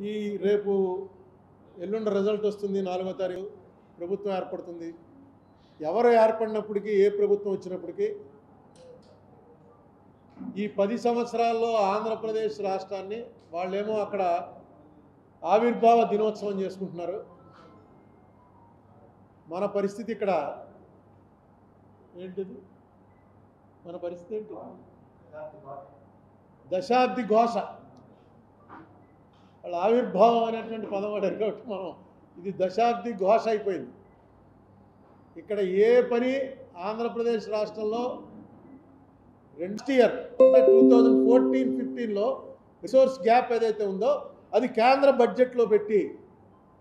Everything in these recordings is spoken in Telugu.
ఈ రేపు ఎల్లుండి రిజల్ట్ వస్తుంది 4వ తారీఖు ప్రభుత్వం ఏర్పడుతుంది. ఎవరు ఏర్పడినప్పటికీ ఏ ప్రభుత్వం వచ్చినప్పటికీ ఈ 10 సంవత్సరాల్లో ఆంధ్రప్రదేశ్ రాష్ట్రాన్ని వాళ్ళేమో అక్కడ ఆవిర్భావ దినోత్సవం చేసుకుంటున్నారు. మన పరిస్థితి ఇక్కడ ఏంటిది? మన పరిస్థితి ఏంటి? దశాబ్ది ఘోష. వాళ్ళ ఆవిర్భావం అనేటువంటి పదం వాడారు కాబట్టి మనం ఇది దశాబ్ది ఘోష అయిపోయింది. ఇక్కడ ఏ పని ఆంధ్రప్రదేశ్ రాష్ట్రంలో నెక్స్ట్ ఇయర్ అంటే 2014-15లో రిసోర్స్ గ్యాప్ ఏదైతే ఉందో అది కేంద్ర బడ్జెట్లో పెట్టి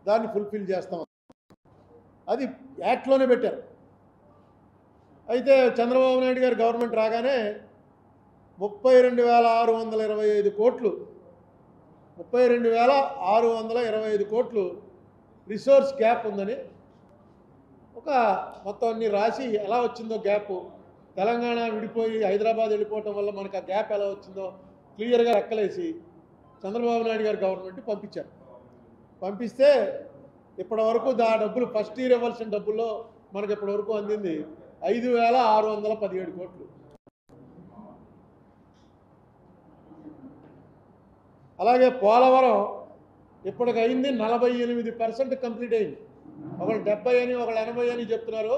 దాన్ని ఫుల్ఫిల్ చేస్తాం. అది యాక్ట్లోనే పెట్టారు. అయితే చంద్రబాబు నాయుడు గారు గవర్నమెంట్ రాగానే 32,625 కోట్లు 32,625 కోట్లు రిసోర్స్ గ్యాప్ ఉందని ఒక మొత్తం అన్ని రాసి ఎలా వచ్చిందో గ్యాప్, తెలంగాణ విడిపోయి హైదరాబాద్ వెళ్ళిపోవటం వల్ల మనకు ఆ గ్యాప్ ఎలా వచ్చిందో క్లియర్గా లెక్కలేసి చంద్రబాబు నాయుడు గారు గవర్నమెంట్ పంపించారు. పంపిస్తే ఇప్పటివరకు ఆ డబ్బులు ఫస్ట్ ఇయర్ ఇవ్వాల్సిన డబ్బుల్లో మనకు ఇప్పటివరకు అందింది 5,617 కోట్లు. అలాగే పోలవరం ఇప్పటికైంది 48% కంప్లీట్ అయింది. ఒకళ్ళు 70 అని ఒకళ్ళు 80 అని చెప్తున్నారు.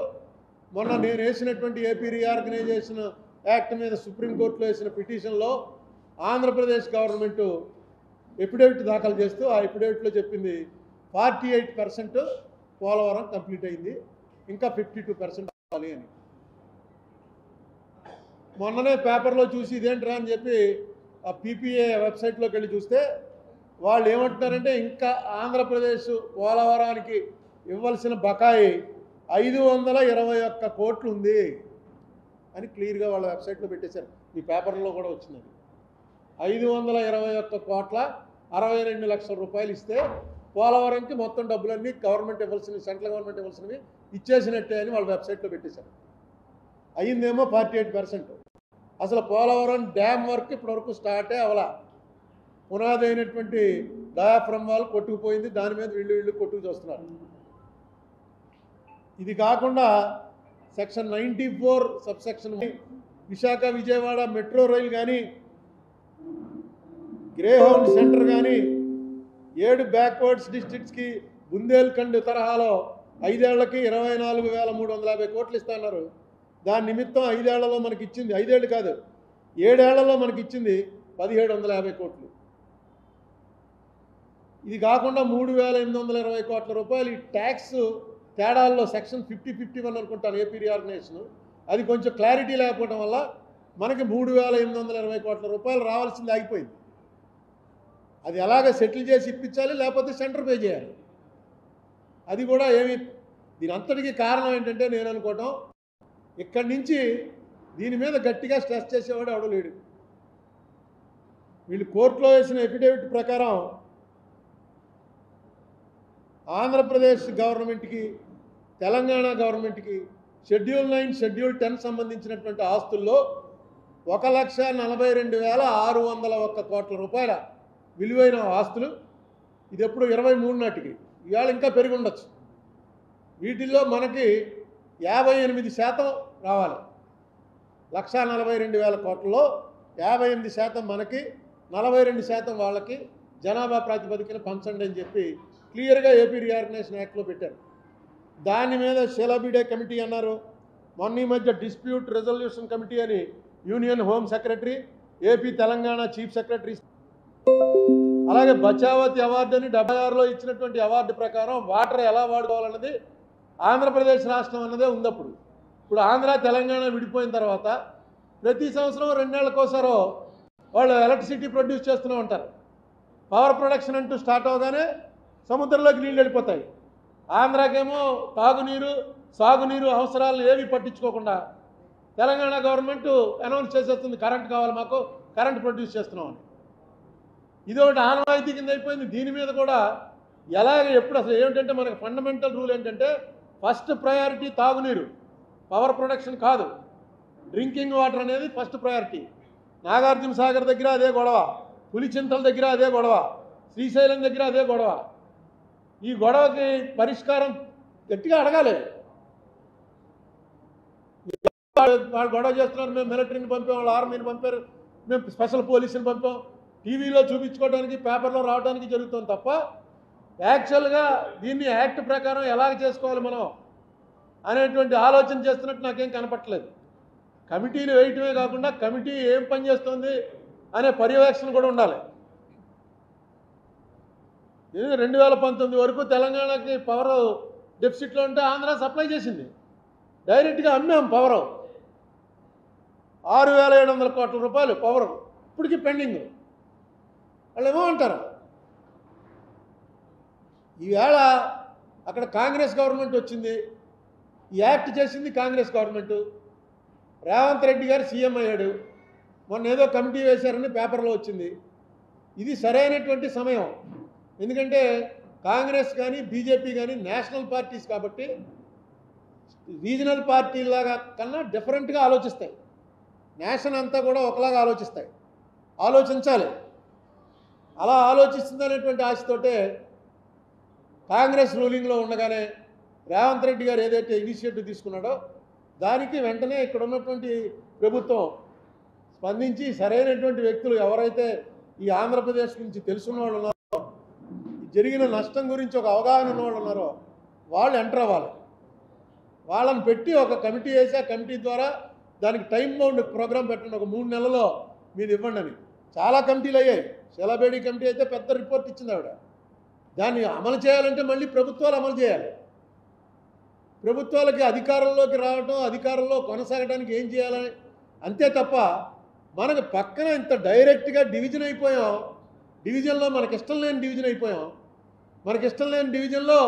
మొన్న నేను వేసినటువంటి ఏపీ రీఆర్గనైజేషన్ యాక్ట్ మీద సుప్రీంకోర్టులో వేసిన పిటిషన్లో ఆంధ్రప్రదేశ్ గవర్నమెంట్ ఎఫిడవిట్ దాఖలు చేస్తూ ఆ ఎఫిడవిట్లో చెప్పింది 48% పోలవరం కంప్లీట్ అయింది, ఇంకా 52% అవ్వాలి అని. మొన్ననే పేపర్లో చూసి ఇదేంట్రా అని చెప్పి ఆ పీపీఏ వెబ్సైట్లోకి వెళ్ళి చూస్తే వాళ్ళు ఏమంటున్నారంటే ఇంకా ఆంధ్రప్రదేశ్ పోలవరానికి ఇవ్వాల్సిన బకాయి 521 కోట్లు ఉంది అని క్లియర్గా వాళ్ళ వెబ్సైట్లో పెట్టేశారు. ఈ పేపర్లో కూడా వచ్చింది. 521 కోట్ల 62 లక్షల రూపాయలు ఇస్తే పోలవరంకి మొత్తం డబ్బులన్నీ గవర్నమెంట్ ఇవ్వాల్సినవి, సెంట్రల్ గవర్నమెంట్ ఇవ్వాల్సినవి ఇచ్చేసినట్టే అని వాళ్ళ వెబ్సైట్లో పెట్టేశారు. అయ్యిందేమో 48%. అసలు పోలవరం డ్యామ్ వర్క్ ఇప్పటివరకు స్టార్టే అవలా. పునాది అయినటువంటి డయాఫ్రమ్ వాల్ కొట్టుకుపోయింది, దాని మీద వీళ్ళు కొట్టుకు చూస్తున్నారు. ఇది కాకుండా section 94 subsection Visakha Vijayawada metro rail కానీ, గ్రేహౌండ్ సెంటర్ కానీ, 7 బ్యాక్వర్డ్స్ డిస్ట్రిక్ట్స్కి బుందేల్ఖండ్ తరహాలో 5 ఏళ్లకి 24,350 కోట్లు ఇస్తున్నారు. దాని నిమిత్తం 5 ఏళ్లలో మనకి ఇచ్చింది, 5 ఏళ్ళు కాదు 7 ఏళ్లలో మనకి ఇచ్చింది 1,750 కోట్లు. ఇది కాకుండా 3,820 కోట్ల రూపాయలు ఈ ట్యాక్స్ తేడాల్లో సెక్షన్ 50-51 అనుకుంటాను ఏపీ రీఆర్గనైజేషన్, అది కొంచెం క్లారిటీ లేకపోవడం వల్ల మనకి 3,820 కోట్ల రూపాయలు రావాల్సింది ఆగిపోయింది. అది ఎలాగ సెటిల్ చేసి ఇప్పించాలి, లేకపోతే సెంటర్ పే చేయాలి. అది కూడా ఏమి, దీని అంతటికీ కారణం ఏంటంటే నేను అనుకోవటం ఇక్కడి నుంచి దీని మీద గట్టిగా స్ట్రెస్ చేసేవాడు ఎవడో లేడు. వీళ్ళు కోర్టులో వేసిన ఎఫిడేవిట్ ప్రకారం ఆంధ్రప్రదేశ్ గవర్నమెంట్కి తెలంగాణ గవర్నమెంట్కి షెడ్యూల్ 9, షెడ్యూల్ 10 సంబంధించినటువంటి ఆస్తుల్లో 1,42,601 కోట్ల రూపాయల విలువైన ఆస్తులు. ఇది ఎప్పుడు 23 నాటికి, ఇవాళ ఇంకా పెరిగి ఉండొచ్చు. వీటిల్లో మనకి 58% రావాలి. 1,42,000 కోట్లలో 58% మనకి, 42% వాళ్ళకి జనాభా ప్రాతిపదికన పంచండి అని చెప్పి క్లియర్గా ఏపీ రీఆర్గనైజేషన్ యాక్ట్లో పెట్టారు. దాని మీద షెలాబిడే కమిటీ అన్నారు. మొన్న ఈ మధ్య డిస్ప్యూట్ రెజల్యూషన్ కమిటీ అని union home secretary, AP Telangana chief secretary, అలాగే బచావతి అవార్డు అని 76లో ఇచ్చినటువంటి అవార్డు ప్రకారం వాటర్ ఎలా వాడుకోవాలన్నది ఆంధ్రప్రదేశ్ రాష్ట్రం అన్నదే ఉంది. ఇప్పుడు ఆంధ్ర తెలంగాణ విడిపోయిన తర్వాత ప్రతి సంవత్సరం 2 నెలలకోసారో వాళ్ళు ఎలక్ట్రిసిటీ ప్రొడ్యూస్ చేస్తూనే ఉంటారు. పవర్ ప్రొడక్షన్ అంటూ స్టార్ట్ అవగానే సముద్రంలోకి నీళ్ళు వెళ్ళిపోతాయి. ఆంధ్రాకేమో తాగునీరు, సాగునీరు అవసరాలను ఏవి పట్టించుకోకుండా తెలంగాణ గవర్నమెంట్ అనౌన్స్ చేసేస్తుంది, కరెంట్ కావాలి మాకు, కరెంట్ ప్రొడ్యూస్ చేస్తున్నామని. ఇది ఒకటి ఆనవాయితీ కింద అయిపోయింది. దీని మీద కూడా ఎలాగ ఎప్పుడు అసలు ఏమిటంటే మనకు ఫండమెంటల్ రూల్ ఏంటంటే ఫస్ట్ ప్రయారిటీ తాగునీరు, పవర్ ప్రొడక్షన్ కాదు. డ్రింకింగ్ వాటర్ అనేది ఫస్ట్ ప్రయారిటీ. నాగార్జున సాగర్ దగ్గర అదే గొడవ, పులిచింతల దగ్గర అదే గొడవ, శ్రీశైలం దగ్గర అదే గొడవ. ఈ గొడవకి పరిష్కారం గట్టిగా అడగాలి. వాళ్ళు గొడవ చేస్తున్నారు, మేము మిలిటరీని పంపాం, వాళ్ళు ఆర్మీని పంపారు, మేము స్పెషల్ పోలీసుని పంపాం, టీవీలో చూపించుకోవడానికి పేపర్లో రావడానికి జరుగుతుంది తప్ప యాక్చువల్గా దీన్ని యాక్ట్ ప్రకారం ఎలాగ చేసుకోవాలి మనం అనేటువంటి ఆలోచన చేస్తున్నట్టు నాకేం కనపట్లేదు. కమిటీలు వేయటమే కాకుండా కమిటీ ఏం పని చేస్తుంది అనే పర్యవేక్షణ కూడా ఉండాలి. 2019 వరకు తెలంగాణకి పవర్ డెఫిసిట్లో ఉంటే ఆంధ్ర సప్లై చేసింది, డైరెక్ట్గా అమ్మాం పవర్ 6,700 కోట్ల రూపాయలు పవర్ ఇప్పటికీ పెండింగ్. వాళ్ళు ఏమో అంటారు. ఈవేళ అక్కడ కాంగ్రెస్ గవర్నమెంట్ వచ్చింది, ఈ యాక్ట్ చేసింది కాంగ్రెస్ గవర్నమెంటు, రేవంత్ రెడ్డి గారు సీఎం అయ్యాడు, మొన్న ఏదో కమిటీ వేశారని పేపర్లో వచ్చింది. ఇది సరైనటువంటి సమయం. ఎందుకంటే కాంగ్రెస్ కానీ బీజేపీ కానీ నేషనల్ పార్టీస్ కాబట్టి రీజనల్ పార్టీలాగా కన్నా డిఫరెంట్గా ఆలోచిస్తాయి. నేషన్ అంతా కూడా ఒకలాగా ఆలోచిస్తాయి. ఆలోచించాలి. అలా ఆలోచిస్తుందనేటువంటి ఆశతోటే కాంగ్రెస్ రూలింగ్లో ఉండగానే రేవంత్ రెడ్డి గారు ఏదైతే ఇనిషియేటివ్ తీసుకున్నాడో దానికి వెంటనే ఇక్కడ ఉన్నటువంటి ప్రభుత్వం స్పందించి సరైనటువంటి వ్యక్తులు ఎవరైతే ఈ ఆంధ్రప్రదేశ్ గురించి తెలుసున్న వాళ్ళు ఉన్నారో, జరిగిన నష్టం గురించి ఒక అవగాహన ఉన్న వాళ్ళు ఉన్నారో వాళ్ళు ఎంటర్ అవ్వాలి. వాళ్ళని పెట్టి ఒక కమిటీ వేసి ఆ కమిటీ ద్వారా దానికి టైం బౌండ్ ప్రోగ్రాం పెట్టండి, ఒక 3 నెలల్లో మీరు ఇవ్వండి అని. చాలా కమిటీలు అయ్యాయి. శీలాబేడి కమిటీ అయితే పెద్ద రిపోర్ట్ ఇచ్చింది ఆవిడ. దాన్ని అమలు చేయాలంటే మళ్ళీ ప్రభుత్వాలు అమలు చేయాలి. ప్రభుత్వాలకి అధికారంలోకి రావడం, అధికారంలో కొనసాగడానికి ఏం చేయాలని అంతే తప్ప మనకు పక్కన ఇంత డైరెక్ట్గా డివిజన్ అయిపోయాం. డివిజన్లో మనకిష్టం లేని డివిజన్ అయిపోయాం. మనకిష్టం లేని డివిజన్లో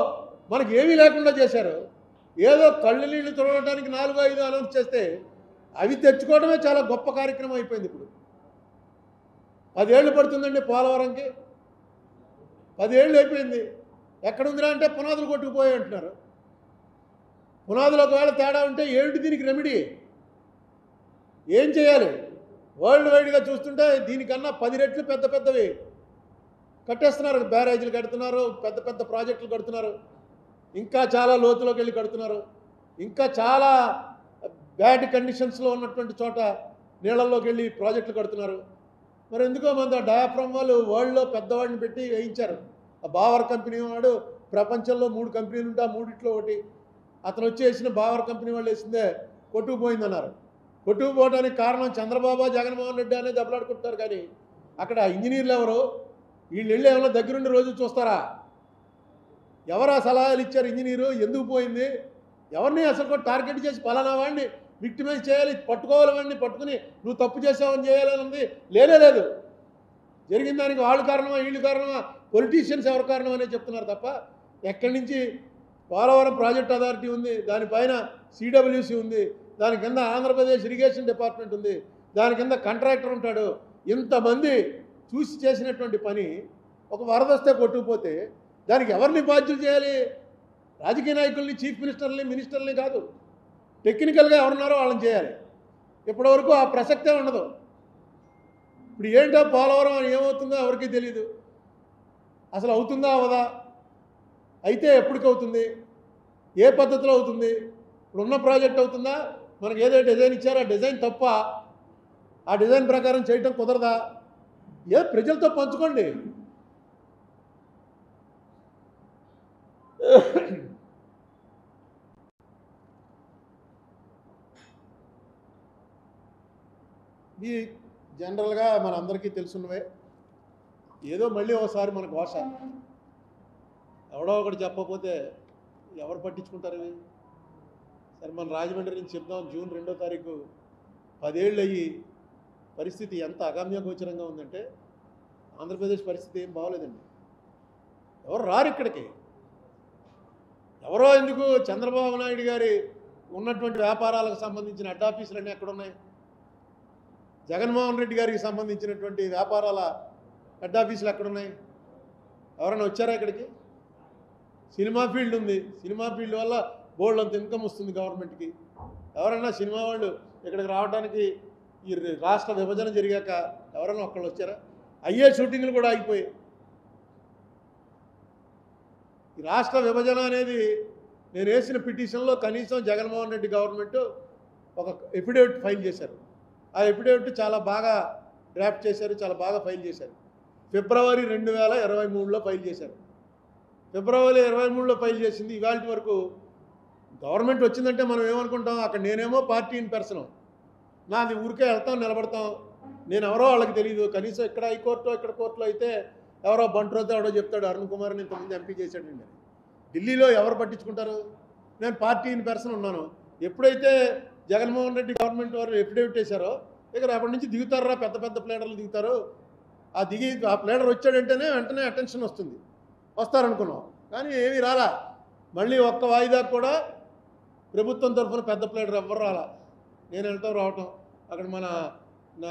మనకి ఏమీ లేకుండా చేశారు. ఏదో కళ్ళు నీళ్లు తుడవడానికి 4-5 అనౌన్స్ చేస్తే అవి తెచ్చుకోవడమే చాలా గొప్ప కార్యక్రమం అయిపోయింది. ఇప్పుడు 10 ఏళ్ళు పడుతుందండి పోలవరంకి. 10 ఏళ్ళు అయిపోయింది. ఎక్కడుందిరా అంటే పునాదులు కొట్టుకుపోయి అంటున్నారు. పునాదులు ఒకవేళ తేడా ఉంటే ఏమిటి దీనికి రెమెడీ? ఏం చేయాలి? వరల్డ్ వైడ్గా చూస్తుంటే దీనికన్నా 10 రెట్లు పెద్ద పెద్దవి కట్టేస్తున్నారు. బ్యారేజీలు కడుతున్నారు, పెద్ద పెద్ద ప్రాజెక్టులు కడుతున్నారు, ఇంకా చాలా లోతులోకి వెళ్ళి కడుతున్నారు, ఇంకా చాలా బ్యాడ్ కండిషన్స్లో ఉన్నటువంటి చోట నీళ్ళల్లోకి వెళ్ళి ప్రాజెక్టులు కడుతున్నారు. మరి ఎందుకో మన డయాఫ్రమ్ వాళ్ళు వరల్డ్లో పెద్దవాడిని పెట్టి వేయించారు. ఆ బావర్ కంపెనీ వాడు ప్రపంచంలో 3 కంపెనీలు ఉంటే ఆ 3ట్లో ఒకటి అతను వచ్చి వేసిన బావర్ కంపెనీ వాళ్ళు వేసిందే కొట్టుకుపోయిందన్నారు. కొట్టుకుపోవడానికి కారణం చంద్రబాబు, జగన్మోహన్ రెడ్డి అనేది దెబ్బలాడుకుంటారు. కానీ అక్కడ ఇంజనీర్లు ఎవరు? వీళ్ళు వెళ్ళి ఏమైనా దగ్గరుండి రోజు చూస్తారా? ఎవరు ఆ సలహాలు ఇచ్చారు? ఇంజనీరు ఎందుకు పోయింది? ఎవరిని అసలు టార్గెట్ చేసి పలానా వాడిని విక్టిమైజ్ చేయాలి, పట్టుకోవాలి, వాడిని పట్టుకుని నువ్వు తప్పు చేసావని చేయాలని ఉంది? లేదు. జరిగిన దానికి వాళ్ళు కారణమా, వీళ్ళు కారణమా, పొలిటీషియన్స్ ఎవరు కారణం అనేది చెప్తున్నారు తప్ప ఎక్కడి నుంచి పోలవరం ప్రాజెక్ట్ అథారిటీ ఉంది, దానిపైన సిడబ్ల్యూసి ఉంది, దాని కింద ఆంధ్రప్రదేశ్ ఇరిగేషన్ డిపార్ట్మెంట్ ఉంది, దాని కింద కాంట్రాక్టర్ ఉంటాడు. ఇంతమంది చూసి చేసినటువంటి పని ఒక వరద వస్తే కొట్టుకుపోతే దానికి ఎవరిని బాధ్యులు చేయాలి? రాజకీయ నాయకుల్ని, చీఫ్ మినిస్టర్ని కాదు, టెక్నికల్గా ఎవరున్నారో వాళ్ళని చేయాలి. ఇప్పటివరకు ఆ ప్రసక్తే ఉండదు. ఇప్పుడు ఏంటో పోలవరం అని ఏమవుతుందో ఎవరికీ తెలియదు. అసలు అవుతుందా అవదా? అయితే ఎప్పటికవుతుంది? ఏ పద్ధతిలో అవుతుంది? ఇప్పుడున్న ప్రాజెక్ట్ అవుతుందా? మనకు ఏదో డిజైన్ ఇచ్చారో ఆ డిజైన్ తప్ప, ఆ డిజైన్ ప్రకారం చేయటం కుదరదా? ప్రజలతో పంచుకోండి. ఈ జనరల్గా మన అందరికీ తెలుసున్నవే. ఏదో మళ్ళీ ఒకసారి మన ఘోష ఎవడో ఒకటి చెప్పకపోతే ఎవరు పట్టించుకుంటారు ఇవి? సరే, మన రాజమండ్రి నుంచి చెప్దాం. జూన్ 2వ తారీఖు 10 ఏళ్ళు అయ్యి పరిస్థితి ఎంత అగమ్యగోచరంగా ఉందంటే ఆంధ్రప్రదేశ్ పరిస్థితి ఏం బాగోలేదండి. ఎవరు రారు ఇక్కడికి. ఎవరో ఎందుకు? చంద్రబాబు నాయుడు గారి ఉన్నటువంటి వ్యాపారాలకు సంబంధించిన హెడ్ ఆఫీసులన్నీ ఎక్కడున్నాయి? జగన్మోహన్ రెడ్డి గారికి సంబంధించినటువంటి వ్యాపారాల హెడ్ ఆఫీసులు ఎక్కడున్నాయి? ఎవరైనా వచ్చారా ఇక్కడికి? సినిమా ఫీల్డ్ ఉంది. సినిమా ఫీల్డ్ వల్ల బోల్డ్ అంత ఇన్కమ్ వస్తుంది గవర్నమెంట్కి. ఎవరైనా సినిమా వాళ్ళు ఇక్కడికి రావడానికి ఈ రాష్ట్ర విభజన జరిగాక ఎవరైనా ఒక్కళ్ళు వచ్చారా? అయ్యే షూటింగ్లు కూడా ఆగిపోయాయి. ఈ రాష్ట్ర విభజన అనేది నేను వేసిన పిటిషన్లో కనీసం జగన్మోహన్ రెడ్డి గవర్నమెంట్ ఒక ఎఫిడేవిట్ ఫైల్ చేశారు. ఆ ఎఫిడేవిట్ చాలా బాగా డ్రాఫ్ట్ చేశారు, చాలా బాగా ఫైల్ చేశారు. ఫిబ్రవరి 2023లో ఫైల్ చేశారు. ఫిబ్రవరి 23లో ఫైల్ చేసింది. ఇవాళ వరకు గవర్నమెంట్ వచ్చిందంటే మనం ఏమనుకుంటాం, అక్కడ నేనేమో పార్టీ ఇన్ పర్సన్, నాది ఊరికే వెళ్తాం నిలబడతాం, నేను ఎవరో వాళ్ళకి తెలియదు. కనీసం ఇక్కడ హైకోర్టులో ఇక్కడ కోర్టులో అయితే ఎవరో బంట్రోతో ఎవడో చెప్తాడు అరుణ్ కుమార్ని ఇంతకుముందు ఎంపీ చేశాడండి. ఢిల్లీలో ఎవరు పట్టించుకుంటారు? నేను పార్టీ ఇన్ పర్సన్ ఉన్నాను. ఎప్పుడైతే జగన్మోహన్ రెడ్డి గవర్నమెంట్ వారు ఎఫిడేవిట్ వేశారో ఇక రేపటి నుంచి దిగుతారా, పెద్ద పెద్ద ప్లేడర్లు దిగుతారు. ఆ ప్లేడర్ వచ్చాడంటేనే వెంటనే అటెన్షన్ వస్తుంది, వస్తారనుకున్నాం. కానీ ఏమీ రాలా. మళ్ళీ ఒక్క వాయిదా కూడా ప్రభుత్వం తరఫున పెద్ద ప్లేడర్ ఎవ్వరు రాలా. నేను వెళ్తాం రావటం అక్కడ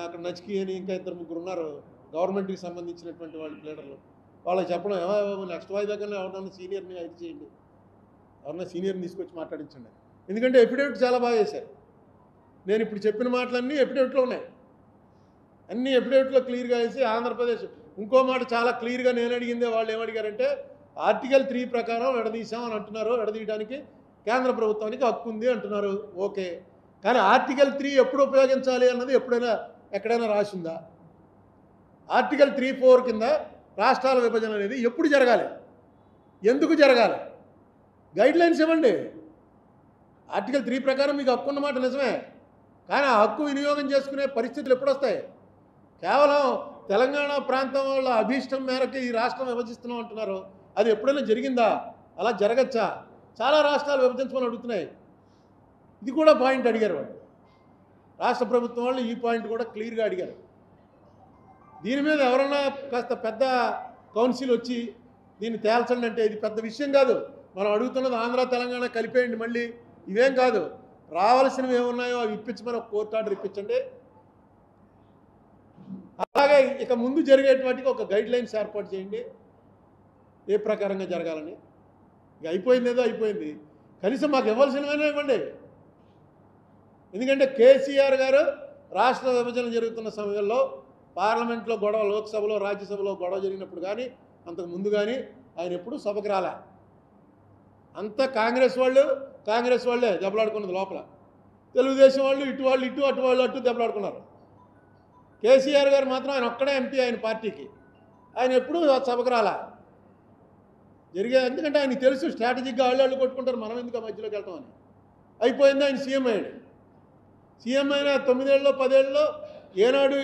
అక్కడ నచికి అని ఇంకా 2-3 ఉన్నారు గవర్నమెంట్కి సంబంధించినటువంటి వాళ్ళు ప్లేడర్లు. వాళ్ళకి చెప్పడం నెక్స్ట్ వాయిదా కన్నా ఎవరన్నా సీనియర్ని అయితే చేయండి, ఎవరన్నా సీనియర్ని తీసుకొచ్చి మాట్లాడించండి. ఎందుకంటే ఎఫిడేవిట్ చాలా బాగా చేశారు. నేను ఇప్పుడు చెప్పిన మాటలన్నీ ఎఫిడేవిట్లో ఉన్నాయి. అన్ని ఎఫిడేవిట్లో క్లియర్గా వేసి ఆంధ్రప్రదేశ్ ఇంకో మాట చాలా క్లియర్గా నేను అడిగిందే వాళ్ళు ఏమడిగారంటే ఆర్టికల్ 3 ప్రకారం విడదీసామని అంటున్నారు. విడదీయడానికి కేంద్ర ప్రభుత్వానికి హక్కు ఉంది అంటున్నారు. ఓకే, కానీ ఆర్టికల్ 3 ఎప్పుడు ఉపయోగించాలి అన్నది ఎక్కడైనా రాసిందా? ఆర్టికల్ 3(4) కింద రాష్ట్రాల విభజన అనేది ఎప్పుడు జరగాలి, ఎందుకు జరగాలి, గైడ్లైన్స్ ఇవ్వండి. ఆర్టికల్ 3 ప్రకారం మీకు హక్కు ఉన్నమాట నిజమే, కానీ ఆ హక్కు వినియోగం చేసుకునే పరిస్థితులు ఎప్పుడు వస్తాయి? కేవలం తెలంగాణ ప్రాంతం వాళ్ళ అభీష్టం మేరకు ఈ రాష్ట్రం విభజిస్తున్నాం అంటున్నారు. అది ఎప్పుడైనా జరిగిందా? అలా జరగచ్చా? చాలా రాష్ట్రాలు విభజించమని అడుగుతున్నాయి. ఇది కూడా పాయింట్ అడిగారు వాళ్ళు. రాష్ట్ర ప్రభుత్వం వాళ్ళు ఈ పాయింట్ కూడా క్లియర్గా అడిగారు. దీని మీద ఎవరన్నా కాస్త పెద్ద కౌన్సిల్ వచ్చి దీన్ని తేల్చండి అంటే ఇది పెద్ద విషయం కాదు. మనం అడుగుతున్నది ఆంధ్ర తెలంగాణ కలిపేయండి, మళ్ళీ ఇవేం కాదు. రావాల్సినవి ఏమున్నాయో అవి ఇప్పించమని ఒక కోర్టు ఆర్డర్ ఇప్పించండి. అలాగే ఇక ముందు జరిగేటువంటికి ఒక గైడ్లైన్స్ ఏర్పాటు చేయండి, ఏ ప్రకారంగా జరగాలని. ఇక అయిపోయింది ఏదో అయిపోయింది, కనీసం మాకు ఇవ్వాల్సినవైనా ఇవ్వండి. ఎందుకంటే కేసీఆర్ గారు రాష్ట్ర విభజన జరుగుతున్న సమయంలో పార్లమెంట్లో గొడవ, లోక్సభలో రాజ్యసభలో గొడవ జరిగినప్పుడు కానీ అంతకు ముందు కానీ ఆయన ఎప్పుడూ సభకు రాలే. అంతా కాంగ్రెస్ వాళ్ళే దెబ్బలాడుకున్నది లోపల. తెలుగుదేశం వాళ్ళు ఇటు అటు వాళ్ళు అటు దెబ్బలాడుకున్నారు. కేసీఆర్ గారు మాత్రం ఆయన ఒక్కడే ఎంపీ, ఆయన పార్టీకి. ఆయన ఎప్పుడూ సభకు రాలే ఎందుకంటే ఆయనకి తెలుసు స్ట్రాటజిక్గా వాళ్ళు కొట్టుకుంటారు, మనం ఎందుకు మధ్యలోకి వెళ్తామని. అయిపోయింది, ఆయన సీఎం అయ్యాడు. సీఎం అయినా 9 ఏళ్ళలో 10 ఏళ్ళలో ఏనాడు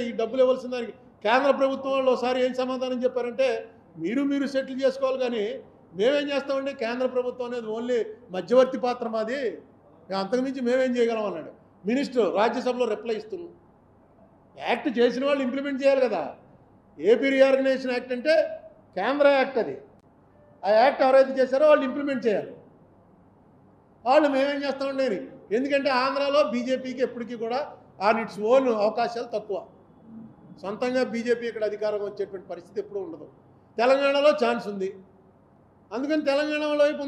ఈ డబ్బులు ఇవ్వాల్సిన దానికి కేంద్ర ప్రభుత్వం వాళ్ళు ఒకసారి ఏం సమాధానం చెప్పారంటే మీరు సెటిల్ చేసుకోవాలి, కానీ మేమేం చేస్తామండి, కేంద్ర ప్రభుత్వం అనేది ఓన్లీ మధ్యవర్తి పాత్ర మాది, అంతకుమించి మేమేం చేయగలం అన్నాడు మినిస్టర్. రాజ్యసభలో రిప్లై ఇస్తున్నాం. యాక్ట్ చేసిన వాళ్ళు ఇంప్లిమెంట్ చేయాలి కదా. ఏపీ రీఆర్గనైజేషన్ యాక్ట్ అంటే కేంద్ర యాక్ట్, అది ఆ యాక్ట్ ఎవరైతే చేశారో వాళ్ళు ఇంప్లిమెంట్ చేయాలి. వాళ్ళు మేమేం చేస్తామండి, ఎందుకంటే ఆంధ్రాలో బీజేపీకి ఎప్పటికీ కూడా ఆన్ ఇట్స్ ఓన్ అవకాశాలు తక్కువ. సొంతంగా బీజేపీ ఇక్కడ అధికారం వచ్చేటువంటి పరిస్థితి ఎప్పుడూ ఉండదు. తెలంగాణలో ఛాన్స్ ఉంది, అందుకని తెలంగాణ వైపు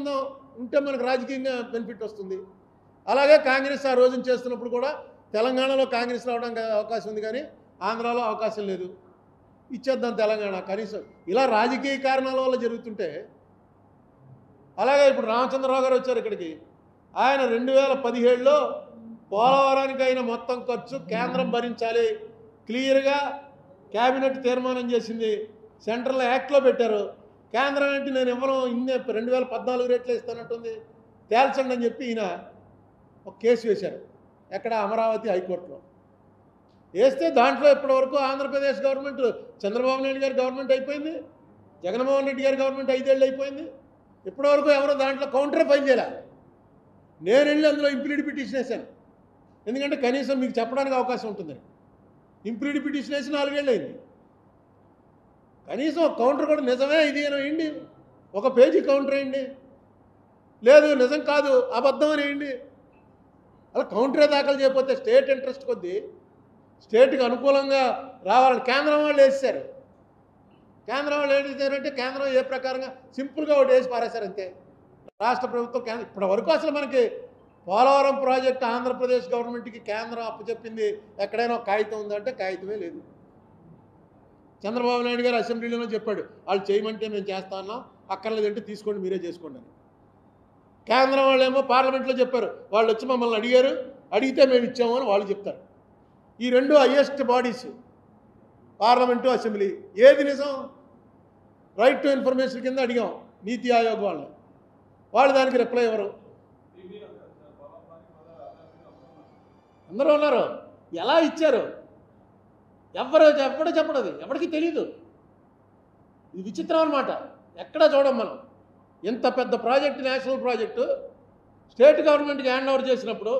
ఉంటే మనకు రాజకీయంగా బెనిఫిట్ వస్తుంది. అలాగే కాంగ్రెస్ ఆ రోజున చేస్తున్నప్పుడు కూడా తెలంగాణలో కాంగ్రెస్ రావడానికి అవకాశం ఉంది, కానీ ఆంధ్రాలో అవకాశం లేదు. ఇచ్చేద్దాం తెలంగాణ కనీసం. ఇలా రాజకీయ కారణాల వల్ల జరుగుతుంటే, అలాగే ఇప్పుడు రామచంద్రరావు గారు వచ్చారు ఇక్కడికి. ఆయన 2017లో పోలవరానికి అయిన మొత్తం ఖర్చు కేంద్రం భరించాలి, క్లియర్గా క్యాబినెట్ తీర్మానం చేసింది, సెంట్రల్ యాక్ట్లో పెట్టారు. కేంద్రం ఏంటి నేను ఇవ్వను, 2014 రేట్లు ఇస్తానంటుంది, తేల్చండి అని చెప్పి ఈయన ఒక కేసు వేశారు. ఎక్కడ? అమరావతి హైకోర్టులో వేస్తే దాంట్లో ఇప్పటివరకు ఆంధ్రప్రదేశ్ గవర్నమెంట్, చంద్రబాబు నాయుడు గారి గవర్నమెంట్ అయిపోయింది, జగన్మోహన్ రెడ్డి గారి గవర్నమెంట్ 5 ఏళ్ళు అయిపోయింది, ఇప్పటివరకు ఎవరో దాంట్లో కౌంటర్ ఫైల్ చేయాలి. నేను వెళ్ళి అందులో ఇంప్లీడ్ పిటిషన్ వేశాను, ఎందుకంటే కనీసం మీకు చెప్పడానికి అవకాశం ఉంటుందని. ఇంప్లీడ్ పిటిషన్ వేసి 4 ఏళ్ళు అయింది. కనీసం కౌంటర్ కూడా నిజమే ఇది అని వేయండి, ఒక పేజీ కౌంటర్ వేయండి. లేదు నిజం కాదు అబద్ధం అని వేయండి. అలా కౌంటరే దాఖలు చేయకపోతే స్టేట్ ఇంట్రెస్ట్ కొద్దీ స్టేట్కి అనుకూలంగా రావాలని కేంద్రం వాళ్ళు వేసారు. కేంద్రం వాళ్ళు ఏం చేశారంటే కేంద్రం ఏ ప్రకారంగా సింపుల్గా ఒకటి వేసి పారేశారు అంతే. రాష్ట్ర ప్రభుత్వం ఇప్పటి వరకు అసలు మనకి పోలవరం ప్రాజెక్టు ఆంధ్రప్రదేశ్ గవర్నమెంట్కి కేంద్రం అప్పచెప్పింది ఎక్కడైనా కాగితం ఉందంటే కాగితమే లేదు. చంద్రబాబు నాయుడు గారు అసెంబ్లీలో చెప్పాడు, వాళ్ళు చేయమంటే మేము చేస్తా అన్నాం, అక్కర్లేదంటే తీసుకోండి మీరే చేసుకోండి అని. కేంద్రం వాళ్ళు ఏమో పార్లమెంట్లో చెప్పారు, వాళ్ళు వచ్చి మమ్మల్ని అడిగారు, అడిగితే మేము ఇచ్చాము అని వాళ్ళు చెప్తారు. ఈ రెండు హయ్యెస్ట్ బాడీస్ పార్లమెంటు అసెంబ్లీ. ఏది నిజం? రైట్ టు ఇన్ఫర్మేషన్ కింద అడిగాం నీతి ఆయోగ్ వాళ్ళని, వాళ్ళు దానికి రిప్లై ఇవ్వరు. అందరూ ఉన్నారు. ఎలా ఇచ్చారు ఎవ్వడో చెప్పడది, ఎవరికి తెలీదు. ఇది విచిత్రం అన్నమాట. ఎక్కడా చూడం మనం. ఇంత పెద్ద ప్రాజెక్టు, నేషనల్ ప్రాజెక్టు స్టేట్ గవర్నమెంట్కి హ్యాండ్ ఓవర్ చేసినప్పుడు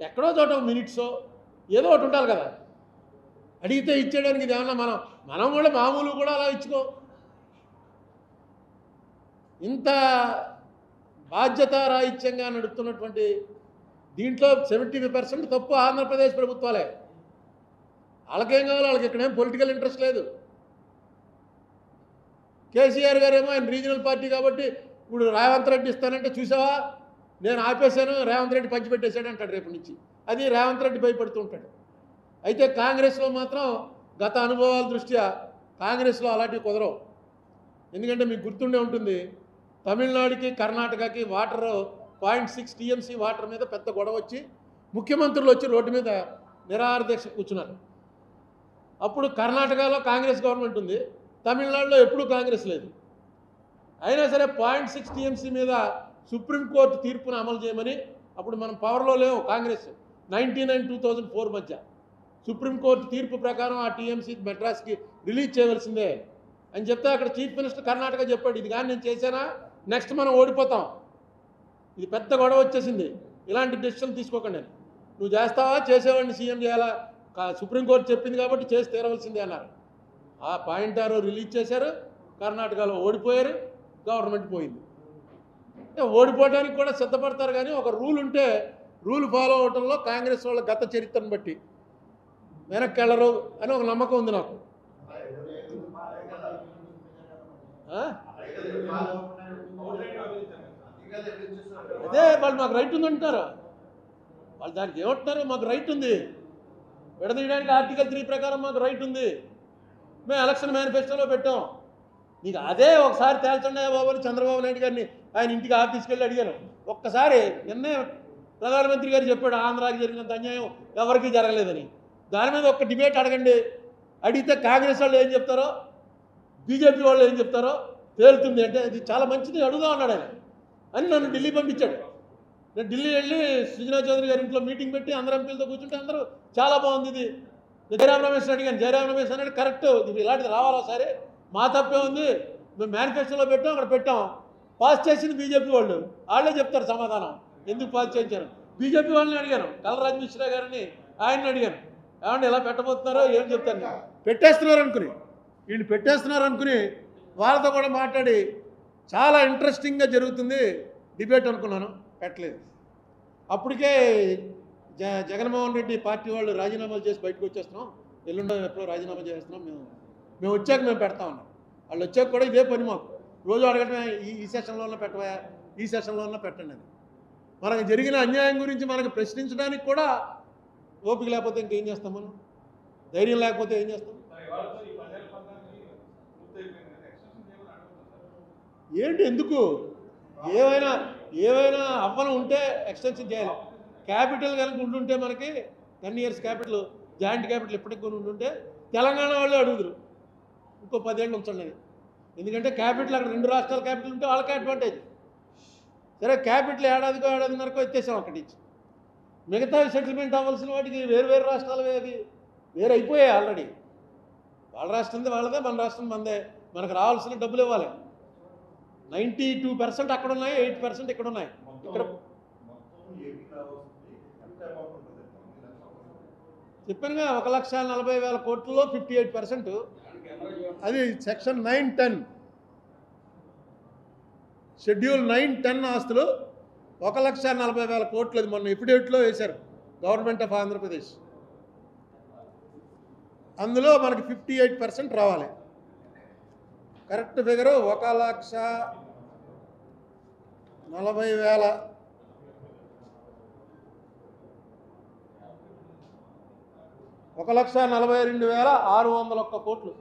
ఎక్కడో చోట మినిట్సో ఏదో ఒకటి ఉండాలి కదా. అడిగితే ఇచ్చేయడానికి ఇది ఏమన్నా మనం కూడా మామూలు కూడా అలా ఇచ్చుకో. ఇంత బాధ్యతారాహిత్యంగా నడుపుతున్నటువంటి దీంట్లో 75% తప్పు ఆంధ్రప్రదేశ్ ప్రభుత్వాలే. వాళ్ళకేం కావాలో వాళ్ళకి ఇక్కడేం పొలిటికల్ ఇంట్రెస్ట్ లేదు. కేసీఆర్ గారేమో ఆయన రీజనల్ పార్టీ కాబట్టి ఇప్పుడు రేవంత్ రెడ్డి ఇస్తానంటే చూసావా నేను ఆపేశాను, రేవంత్ రెడ్డి పంచిపెట్టేశాడు అంటాడు రేపు నుంచి. అది రేవంత్ రెడ్డి భయపడుతూ ఉంటాడు. అయితే కాంగ్రెస్లో మాత్రం గత అనుభవాల దృష్ట్యా కాంగ్రెస్లో అలాంటివి కుదరవు. ఎందుకంటే మీకు గుర్తుండే ఉంటుంది, తమిళనాడుకి కర్ణాటకకి వాటర్ 0.6 TMC వాటర్ మీద పెద్ద గొడవ వచ్చి ముఖ్యమంత్రులు వచ్చి రోడ్డు మీద నిరాహార దీక్ష కూర్చున్నారు. అప్పుడు కర్ణాటకలో కాంగ్రెస్ గవర్నమెంట్ ఉంది, తమిళనాడులో ఎప్పుడూ కాంగ్రెస్ లేదు. అయినా సరే 0.6 TMC మీద సుప్రీంకోర్టు తీర్పును అమలు చేయమని, అప్పుడు మనం పవర్లో లేవు కాంగ్రెస్, 1999-2004 మధ్య సుప్రీంకోర్టు తీర్పు ప్రకారం ఆ TMC మెడ్రాస్కి రిలీజ్ చేయవలసిందే అని చెప్తే అక్కడ చీఫ్ మినిస్టర్ కర్ణాటక చెప్పాడు, ఇది కానీ నేను చేశానా నెక్స్ట్ మనం ఓడిపోతాం, ఇది పెద్ద గొడవ వచ్చేసింది, ఇలాంటి డెసిషన్ తీసుకోకండి. నువ్వు చేస్తావా, చేసేవాడిని సీఎం చేయాలా, సుప్రీంకోర్టు చెప్పింది కాబట్టి చేసి తీరవలసిందే అన్నారు. ఆ పాయింట్ ఆరో రిలీజ్ చేశారు, కర్ణాటకలో ఓడిపోయారు, గవర్నమెంట్ పోయింది. అంటే ఓడిపోవడానికి కూడా సిద్ధపడతారు, కానీ ఒక రూల్ ఉంటే రూల్ ఫాలో అవడంలో కాంగ్రెస్ వాళ్ళ గత చరిత్రను బట్టి వెనక్కి వెళ్ళరు అని ఒక నమ్మకం ఉంది నాకు. అదే వాళ్ళు మాకు రైట్ ఉంది అంటారు, వాళ్ళు దానికి ఏమంటున్నారు, మాకు రైట్ ఉంది విడదీయడానికి ఆర్టికల్ 3 ప్రకారం మాకు రైట్ ఉంది, మేము ఎలక్షన్ మేనిఫెస్టోలో పెట్టాం. నీకు అదే ఒకసారి తేల్చండి బాబు అని చంద్రబాబు నాయుడు గారిని ఆయన ఇంటికి ఆఫీస్కి వెళ్ళి అడిగాను. ఒక్కసారి నిన్నే ప్రధానమంత్రి గారు చెప్పాడు ఆంధ్రాకి జరిగినంత అన్యాయం ఎవరికీ జరగలేదని. దాని మీద ఒక్క డిబేట్ అడగండి, అడిగితే కాంగ్రెస్ వాళ్ళు ఏం చెప్తారో బీజేపీ వాళ్ళు ఏం చెప్తారో తేలుతుంది. అంటే ఇది చాలా మంచిది అడుగుదా అన్నాడు ఆయన అని నన్ను ఢిల్లీ పంపించాడు. నేను ఢిల్లీ వెళ్ళి సుజనా చౌదరి గారి ఇంట్లో మీటింగ్ పెట్టి అందరు ఎంపీలతో కూర్చుంటే అందరూ చాలా బాగుంది ఇది. జయరాం రమేష్ అడిగాను, జయరాం రమేష్ అన్నాడు కరెక్ట్, ఇది ఇలాంటిది రావాలా సరే మా తప్పే ఉంది, మేము మేనిఫెస్టోలో పెట్టాం అక్కడ పెట్టాం, పాస్ చేసింది బీజేపీ వాళ్ళు, వాళ్ళే చెప్తారు సమాధానం ఎందుకు పాస్ చేయించారు. బీజేపీ వాళ్ళని అడిగాను, కలరాజ్ మిశ్రా గారిని ఆయన్ని అడిగాను, ఏమంటే ఎలా పెట్టబోతున్నారో ఏం చెప్తాను. పెట్టేస్తున్నారు అనుకుని వీళ్ళు పెట్టేస్తున్నారు అనుకుని వాళ్ళతో కూడా మాట్లాడి చాలా ఇంట్రెస్టింగ్గా జరుగుతుంది డిబేట్ అనుకున్నాను, పెట్టలేదు. అప్పటికే జగన్మోహన్ రెడ్డి పార్టీ వాళ్ళు రాజీనామాలు చేసి బయటకు వచ్చేస్తున్నాం, ఎల్లుండో ఎప్పుడో రాజీనామా చేస్తున్నాం, మేము వచ్చాక మేము పెడతా ఉన్నాం. వాళ్ళు వచ్చాక కూడా ఇదే పని మాకు, రోజు అడగటమే ఈ సెషన్లో ఉన్న పెట్టవా, ఈ సెషన్లో ఉన్న పెట్టండి అని. మనకు జరిగిన అన్యాయం గురించి మనకు ప్రశ్నించడానికి కూడా ఓపిక లేకపోతే ఇంకేం చేస్తాం, మనం ధైర్యం లేకపోతే ఏం చేస్తాం. ఏంటి ఎందుకు ఏవైనా అవ్వనం ఉంటే ఎక్స్టెన్షన్ చేయాలి. క్యాపిటల్ కనుక ఉంటుంటే మనకి 10 years క్యాపిటల్ జాయింట్ క్యాపిటల్ ఎప్పటికి కొని ఉంటుంటే తెలంగాణ వాళ్ళు అడుగుదురు ఇంకో 10 ఏళ్ళు ఉంచండి. ఎందుకంటే క్యాపిటల్ అక్కడ 2 రాష్ట్రాల క్యాపిటల్ ఉంటే వాళ్ళకి అడ్వాంటేజ్. సరే క్యాపిటల్ ఏడాదిన్నరకు ఎత్తేసాం అక్కడి నుంచి, మిగతా సెటిల్మెంట్ అవ్వాల్సిన వాటికి వేరు రాష్ట్రాలు అవి వేరు అయిపోయాయి ఆల్రెడీ. వాళ్ళ రాష్ట్రంది వాళ్ళదే, మన రాష్ట్రం మనదే, మనకు రావాల్సిన డబ్బులు ఇవ్వాలి. 92% అక్కడ ఉన్నాయి, 8% ఇక్కడ ఉన్నాయి. ఇక్కడ చెప్పానుగా 1,40,000 కోట్లలో 58%, అది సెక్షన్ 9-10 షెడ్యూల్ 9-10 ఆస్తులు 1,40,000 కోట్లు. అది మొన్న ఎఫిడేవిట్లో వేశారు గవర్నమెంట్ ఆఫ్ ఆంధ్రప్రదేశ్. అందులో మనకి 58% రావాలి. కరెక్ట్ ఫిగరు 1,40,000 1,42,601 కోట్లు.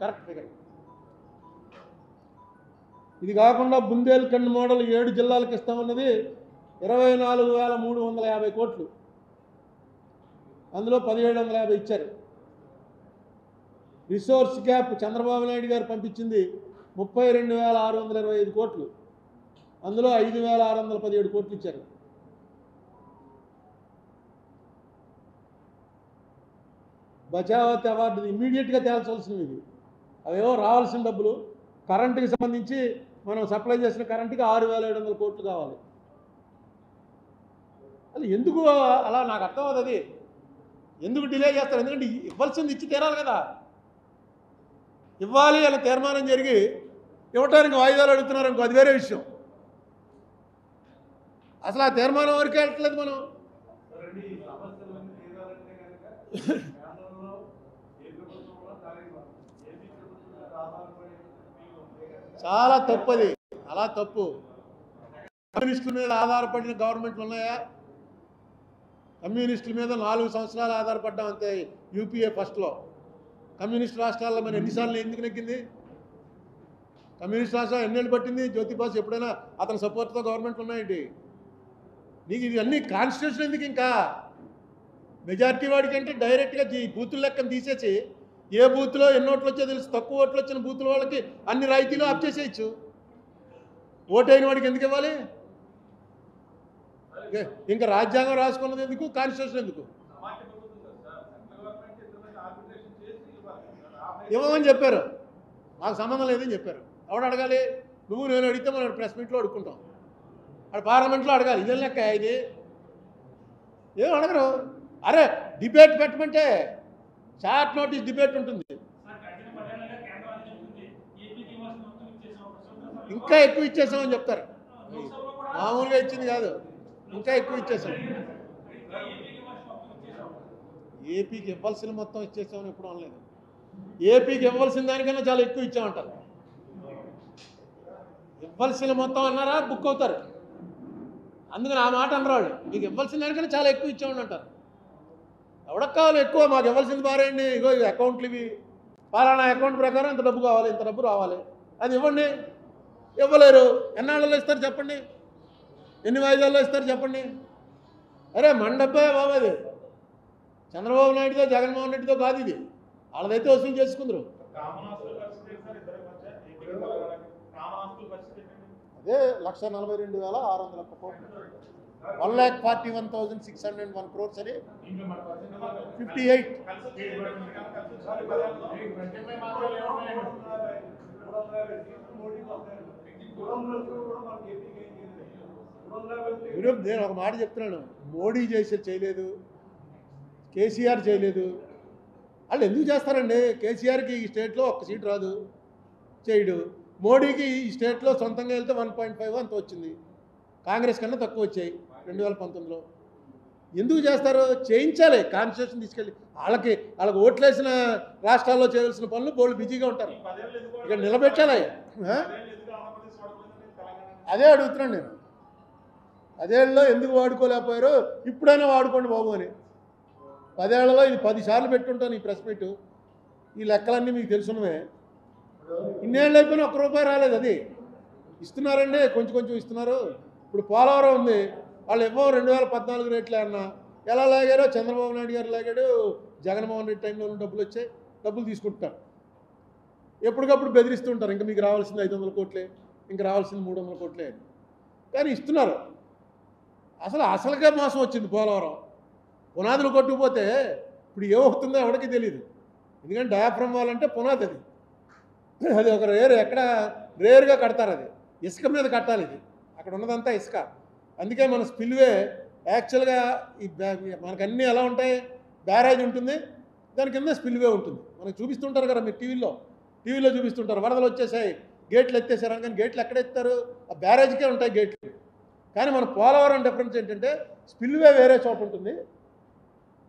Correct figure. ఇది కాకుండా బుందేల్ఖండ్ మోడల్ 7 జిల్లాలకు ఇస్తామన్నది 24,350 కోట్లు, అందులో 1,750 ఇచ్చారు. రిసోర్స్ గ్యాప్ చంద్రబాబు నాయుడు గారు పంపించింది 32,625 కోట్లు, అందులో 5,617 కోట్లు ఇచ్చారు. బచావత్ అవార్డు ఇమ్మీడియట్గా తేల్చాల్సినవి ఇది. అవేవో రావాల్సిన డబ్బులు. కరెంటుకి సంబంధించి మనం సప్లై చేసిన కరెంటుకి 6,700 కోట్లు కావాలి. అది ఎందుకు అలా నాకు అర్థం అవుతుంది. అది ఎందుకు డిలే చేస్తారు? ఎందుకంటే ఇవ్వాల్సింది ఇచ్చి తీరాలి కదా. ఇవ్వాలి అనే తీర్మానం జరిగి ఇవ్వటానికి వాయిదాలు అడుగుతున్నారు అనుకో, అది వేరే విషయం. అసలు ఆ తీర్మానం వరకే వెళ్ళట్లేదు మనం. చాలా తప్పు అది, అలా తప్పు. కమ్యూనిస్టుల మీద ఆధారపడిన గవర్నమెంట్లు ఉన్నాయా? కమ్యూనిస్టుల మీద 4 సంవత్సరాలు ఆధారపడ్డాం అంతే. యూపీఏ ఫస్ట్లో కమ్యూనిస్ట్ రాష్ట్రాల్లో మరి ఎన్నిసార్లు ఎందుకు నెగ్గింది? కమ్యూనిస్ట్ రాష్ట్రాలు ఎన్నేళ్ళు పట్టింది? జ్యోతిబాసు ఎప్పుడైనా అతని సపోర్ట్తో గవర్నమెంట్లు ఉన్నాయండి? నీకు ఇది అన్ని కాన్స్టిట్యూషన్ ఎందుకు? ఇంకా మెజారిటీ వాడికి అంటే డైరెక్ట్గా బూతుల లెక్కను తీసేసి ఏ బూత్లో ఎన్ని ఓట్లు వచ్చో తెలుసు. తక్కువ ఓట్లు వచ్చిన బూతుల వాళ్ళకి అన్ని రాయితీలు ఆప్ చేసేయచ్చు. ఓటైన వాడికి ఎందుకు ఇవ్వాలి? ఇంకా రాజ్యాంగం రాసుకున్నది ఎందుకు? కాన్స్టిట్యూషన్ ఎందుకు? ఇవ్వమని చెప్పారు, మాకు సంబంధం లేదని చెప్పారు. ఎవడు అడగాలి? నువ్వు నేను అడిగితే మనం ప్రెస్ మీట్లో అడుక్కుంటాం, అక్కడ పార్లమెంట్లో అడగాలి. ఇదే లెక్క ఇది. ఏం అడగరు. అరే డిబేట్ పెట్టమంటే షార్ట్ నోటీస్ డిబేట్ ఉంటుంది. ఇంకా ఎక్కువ ఇచ్చేసామని చెప్తారు. మామూలుగా ఇచ్చింది కాదు, ఇంకా ఎక్కువ ఇచ్చేసాం. ఏపీకి ఇవ్వాల్సిన మొత్తం ఇచ్చేసామని ఎప్పుడు అనలేదు. ఏపీకి ఇవ్వాల్సిన దానికన్నా చాలా ఎక్కువ ఇచ్చామంటారు. ఇవ్వాల్సిన మొత్తం అన్నారా బుక్ అవుతారు. అందుకని ఆ మాట అనరాడు. మీకు ఇవ్వాల్సిన దానికన్నా చాలా ఎక్కువ ఇచ్చామని అంటారు. ఎవడకు కావాలి ఎక్కువ? మాకు ఇవ్వాల్సింది బారేయండి, ఇగో ఇవి అకౌంట్లు, ఇవి పలానా అకౌంట్ ప్రకారం ఇంత డబ్బు కావాలి, ఇంత డబ్బు రావాలి, అది ఇవ్వండి. ఇవ్వలేరు. ఎన్నాళ్ళలో ఇస్తారు చెప్పండి? ఎన్ని వాయిదాల్లో ఇస్తారు చెప్పండి? అరే మన డబ్బే బాబు, అది చంద్రబాబు నాయుడుతో జగన్మోహన్ రెడ్డితో కాదు, ఇది వాళ్ళదైతే వసూలు చేసుకుందరు. అదే 1,42,601 కోట్లు, 1,41,601 crores అని 58. నేను ఒక మాట చెప్తున్నాను, మోడీ చేయలేదు, కేసీఆర్ చేయలేదు. వాళ్ళు ఎందుకు చేస్తారండి? కేసీఆర్కి ఈ స్టేట్లో ఒక్క సీట్ రాదు, చేయడు. మోడీకి ఈ స్టేట్లో సొంతంగా వెళ్తే 1.5 అంత వచ్చింది. కాంగ్రెస్ కన్నా తక్కువ వచ్చాయి 2019లో. ఎందుకు చేస్తారు? చేయించాలి. కాన్స్టిట్యూషన్ తీసుకెళ్ళి వాళ్ళకి ఓట్లేసిన రాష్ట్రాల్లో చేయాల్సిన పనులు బోళ్ళు బిజీగా ఉంటారు. ఇక నిలబెట్టాలి. అదే అడుగుతున్నాను నేను. అదేళ్ళలో ఎందుకు వాడుకోలేకపోయారో ఇప్పుడైనా వాడుకోండి బాబు అని. 10 ఏళ్లలో ఇది 10 సార్లు పెట్టుంటాను ఈ ప్రెస్ మీట్. ఈ లెక్కలన్నీ మీకు తెలుసున్నవే. ఇన్నేళ్ళు అయిపోయినా ₹1 రాలేదు. అది ఇస్తున్నారండి, కొంచెం కొంచెం ఇస్తున్నారు. ఇప్పుడు పోలవరం ఉంది, వాళ్ళు ఏమో 2014 రేట్లే అన్నా. ఎలా లాగారో చంద్రబాబు నాయుడు గారు లాగాడు, జగన్మోహన్ రెడ్డి టైంలో డబ్బులు వచ్చాయి, డబ్బులు తీసుకుంటారు. ఎప్పటికప్పుడు బెదిరిస్తుంటారు, ఇంకా మీకు రావాల్సింది 500 కోట్లే, ఇంకా రావాల్సింది 300 కోట్లే అని. కానీ ఇస్తున్నారు. అసలుగా మోసం వచ్చింది పోలవరం. పునాదులు కొట్టుకుపోతే ఇప్పుడు ఏమవుతుందో ఎవరికి తెలియదు. ఎందుకంటే డయాఫ్రమ్ వాల్ అంటే పునాది, అది ఒక ఎక్కడ రేరుగా కడతారు. అది ఇసుక మీద కట్టాలి. ఇది అక్కడ ఉన్నదంతా ఇసుక. అందుకే మన స్పిల్వే యాక్చువల్గా మనకు అన్నీ ఎలా ఉంటాయి? బ్యారేజ్ ఉంటుంది, దాని కింద స్పిల్వే ఉంటుంది. మనకు చూపిస్తుంటారు కదా మీరు టీవీలో చూపిస్తుంటారు. వరదలు వచ్చేసాయి, గేట్లు ఎత్తేసారు అని. కానీ గేట్లు ఎక్కడ ఎత్తారు? ఆ బ్యారేజ్కే ఉంటాయి గేట్లు. కానీ మన పోలవరం డిఫరెన్స్ ఏంటంటే స్పిల్వే వేరే చోట ఉంటుంది,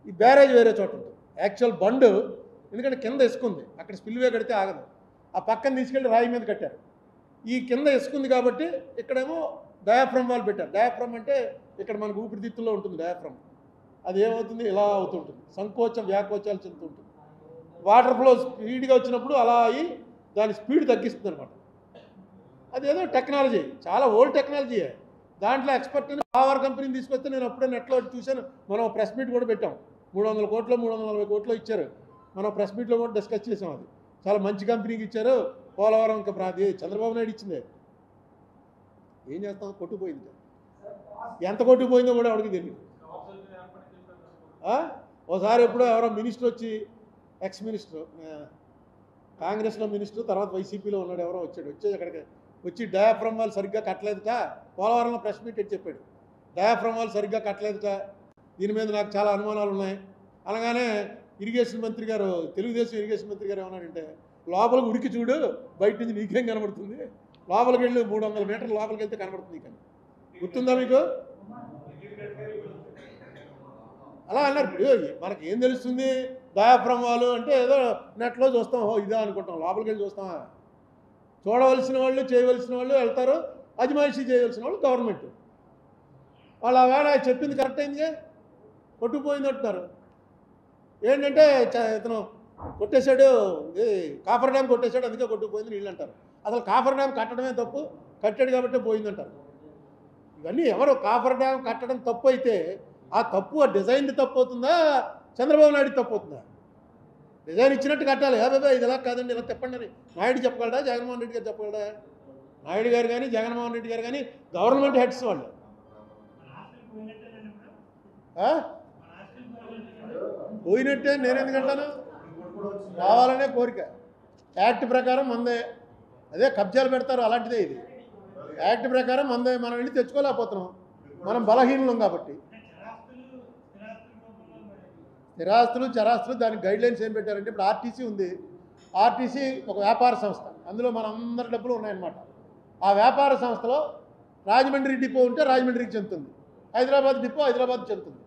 ఈ బ్యారేజ్ వేరే చోట ఉంటుంది. యాక్చువల్ బండ్ ఎందుకంటే కింద ఇసుకుంది, అక్కడ స్పిల్వే కడితే ఆగదు. ఆ పక్కన తీసుకెళ్ళి రాయి మీద కట్టారు. ఈ కింద ఇసుకుంది కాబట్టి ఇక్కడేమో డయాఫ్రమ్ వాల్ పెట్టారు. డయాఫ్రమ్ అంటే ఇక్కడ మనకు ఊపిరితిత్తుల్లో ఉంటుంది డయాఫ్రమ్. అది ఏమవుతుంది? ఇలా అవుతుంటుంది, సంకోచం వ్యాకోచాలు చెందుతుంటుంది. వాటర్ ఫ్లో స్పీడ్గా వచ్చినప్పుడు అలా అయ్యి దాని స్పీడ్ తగ్గిస్తుంది అనమాట. అదేదో టెక్నాలజీ, చాలా ఓల్డ్ టెక్నాలజీ. దాంట్లో ఎక్స్పర్ట్ అని పవర్ కంపెనీని తీసుకొస్తే నేను అప్పుడే నెట్లో చూశాను. మనం ప్రెస్ మీట్ కూడా పెట్టాం. 300 కోట్లు 340 కోట్లు ఇచ్చారు. మనం ప్రెస్ మీట్లో కూడా డిస్కస్ చేసాం. అది చాలా మంచి కంపెనీకి ఇచ్చారు. పోలవరం ఇంకా చంద్రబాబు నాయుడు ఇచ్చిందే. ఏం చేస్తాం, కొట్టుకుపోయింది. ఎంత కొట్టుకుపోయిందో కూడా ఎవరికి తెలియదు. ఓసారి ఎప్పుడో ఎవరో మినిస్టర్ వచ్చి, ఎక్స్ మినిస్టర్, కాంగ్రెస్లో మినిస్టర్, తర్వాత వైసీపీలో ఉన్నాడు, ఎవరో వచ్చి అక్కడికి వచ్చి డయాఫ్రమ్ వాళ్ళు సరిగ్గా కట్టలేదుట, పోలవరంలో ప్రెస్ మీట్ అని చెప్పాడు. డయాఫ్రమ్ వాళ్ళు సరిగ్గా కట్టలేదుట, దీని మీద నాకు చాలా అనుమానాలు ఉన్నాయి అనగానే ఇరిగేషన్ మంత్రి గారు, తెలుగుదేశం ఇరిగేషన్ మంత్రి గారు ఏమన్నాడంటే, లోపలికి ఉరికి చూడు, బయట నుంచి నీకేం కనబడుతుంది, లోపలికి వెళ్ళి 300 మీటర్లు లోపలికి వెళ్తే కనబడుతుంది. కానీ గుర్తుందా మీకు? అలా అన్నారు. మనకి ఏం తెలుస్తుంది డయాఫ్రమ్ వాళ్ళు అంటే? ఏదో నెట్లో చూస్తాం, ఇదా అనుకుంటాం, లోపలికి వెళ్ళి చూస్తామా? చూడవలసిన వాళ్ళు, చేయవలసిన వాళ్ళు వెళ్తారు, అజమాయిషీ చేయవలసిన వాళ్ళు గవర్నమెంట్. వాళ్ళు ఆ వేళ చెప్పింది కరెక్ట్ అయిందిగా, కొట్టుకుపోయింది అంటున్నారు. ఏంటంటే ఇతను కొట్టేశాడు, కాఫర్ డ్యామ్ కొట్టేశాడు, అందుకే కొట్టుకుపోయింది నీళ్ళు అంటారు. అసలు కాఫర్ డ్యామ్ కట్టడమే తప్పు, కట్టాడు కాబట్టి పోయిందంటారు. ఇవన్నీ ఎవరు? కాఫర్ డ్యామ్ కట్టడం తప్పు అయితే ఆ తప్పు, ఆ డిజైన్ తప్పు అవుతుందా, చంద్రబాబు నాయుడు తప్పు అవుతుందా? డిజైన్ ఇచ్చినట్టు కట్టాలి. బాబా ఇది ఎలా కాదండి, ఇలా చెప్పండి అని నాయుడు చెప్పగలడా, జగన్మోహన్ రెడ్డి గారు చెప్పగలడా? నాయుడు గారు కానీ జగన్మోహన్ రెడ్డి గారు కానీ గవర్నమెంట్ హెడ్స్ వాళ్ళు. పోయినట్టే నేను ఎందుకంటాను? కావాలనే కోరిక. యాక్ట్ ప్రకారం మందే, అదే కబ్జాలు పెడతారు, అలాంటిదే ఇది. యాక్ట్ ప్రకారం మందే, మనం వెళ్ళి తెచ్చుకోలేకపోతున్నాం, మనం బలహీనం కాబట్టి. స్థిరాస్తులు చరాస్తులు దానికి గైడ్లైన్స్ ఏం పెట్టారంటే, ఇప్పుడు ఆర్టీసీ ఉంది. ఆర్టీసీ ఒక వ్యాపార సంస్థ, అందులో మన అందరి డబ్బులు ఉన్నాయన్నమాట. ఆ వ్యాపార సంస్థలో రాజమండ్రి డిపో ఉంటే రాజమండ్రికి చెందుతుంది, హైదరాబాద్ డిపో హైదరాబాద్ చెందుతుంది.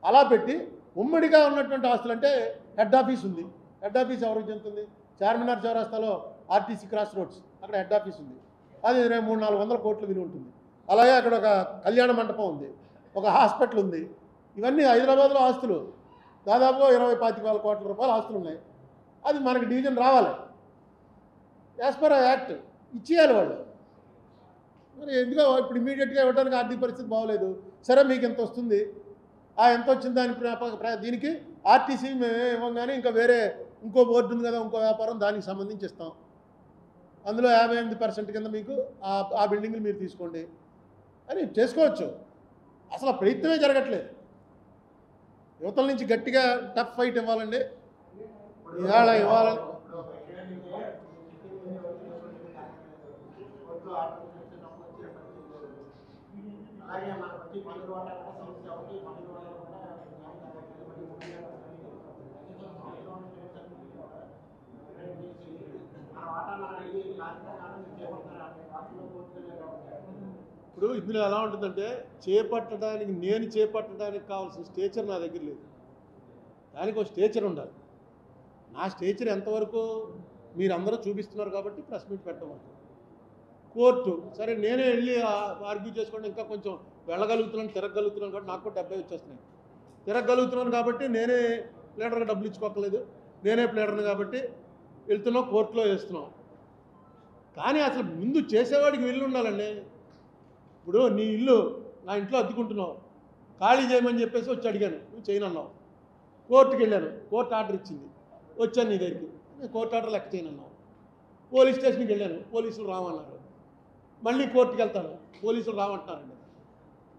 అలా పెట్టి ఉమ్మడిగా ఉన్నటువంటి ఆస్తులు అంటే హెడ్ ఆఫీస్ ఉంది. హెడ్ ఆఫీస్ ఎవరికి చెందుతుంది? చార్మినార్ చౌరస్తాలో ఆర్టీసీ క్రాస్ రోడ్స్, అక్కడ హెడ్ ఆఫీస్ ఉంది. అది 300-400 కోట్లు విలువ ఉంటుంది. అలాగే అక్కడ ఒక కళ్యాణ మండపం ఉంది, ఒక హాస్పిటల్ ఉంది. ఇవన్నీ హైదరాబాద్లో ఆస్తులు. దాదాపు 20-25 కోట్ల రూపాయల ఆస్తులు ఉన్నాయి. అది మనకి డివిజన్ రావాలి, యాజ్ పర్ యాక్ట్ ఇచ్చేయాలి వాళ్ళు. మరి ఎందుకో ఇప్పుడు ఇమీడియట్గా ఇవ్వడానికి ఆర్థిక పరిస్థితి బాగోలేదు. సరే మీకు ఎంత వస్తుంది, ఆ ఎంత వచ్చింది దాని దీనికి ఆర్టీసీ మేము ఇవ్వగానే ఇంకా వేరే ఇంకో బోర్డు ఉంది కదా, ఇంకో వ్యాపారం, దానికి సంబంధించి ఇస్తాం, అందులో 58% కింద మీకు ఆ బిల్డింగ్లు మీరు తీసుకోండి అని చేసుకోవచ్చు. అసలు ఆ ప్రయత్నమే జరగట్లేదు. యువతల నుంచి గట్టిగా టఫ్ ఫైట్ ఇవ్వాలండి, ఇవ్వాలి. ఇప్పుడు ఇందులో ఎలా ఉంటుందంటే, నేను చేపట్టడానికి కావాల్సిన స్టేచర్ నా దగ్గర లేదు. దానికి ఒక స్టేచర్ ఉండాలి. నా స్టేచర్ ఎంతవరకు మీరందరూ చూపిస్తున్నారు కాబట్టి ప్రెస్ మీట్ పెట్టమంటారు. కోర్టు సరే నేనే వెళ్ళి ఆర్గ్యూ చేసుకోండి, ఇంకా కొంచెం వెళ్ళగలుగుతున్నాను, తిరగలుగుతున్నాను కాబట్టి నాకు 70 వచ్చేస్తున్నాయి. తిరగలుగుతున్నాను కాబట్టి నేనే ప్లేడర్గా డబ్బులు ఇచ్చుకోకలేదు, నేనే ప్లేడర్ని కాబట్టి వెళ్తున్నాం, కోర్టులో వేస్తున్నాం. కానీ అసలు ముందు చేసేవాడికి వీళ్ళు ఉండాలండి. ఇప్పుడు నీ ఇల్లు నా ఇంట్లో అద్దుకుంటున్నావు, ఖాళీ చేయమని చెప్పేసి వచ్చి అడిగాను, నువ్వు చేయనన్నావు. కోర్టుకి వెళ్ళాను, కోర్టు ఆర్డర్ ఇచ్చింది, వచ్చాను నీ దగ్గరికి, నేను కోర్టు ఆర్డర్ లెక్క చేయనన్నావు. పోలీస్ స్టేషన్కి వెళ్ళాను, పోలీసులు రామన్నారు. మళ్ళీ కోర్టుకి వెళ్తాను, పోలీసులు రామంటున్నారండి.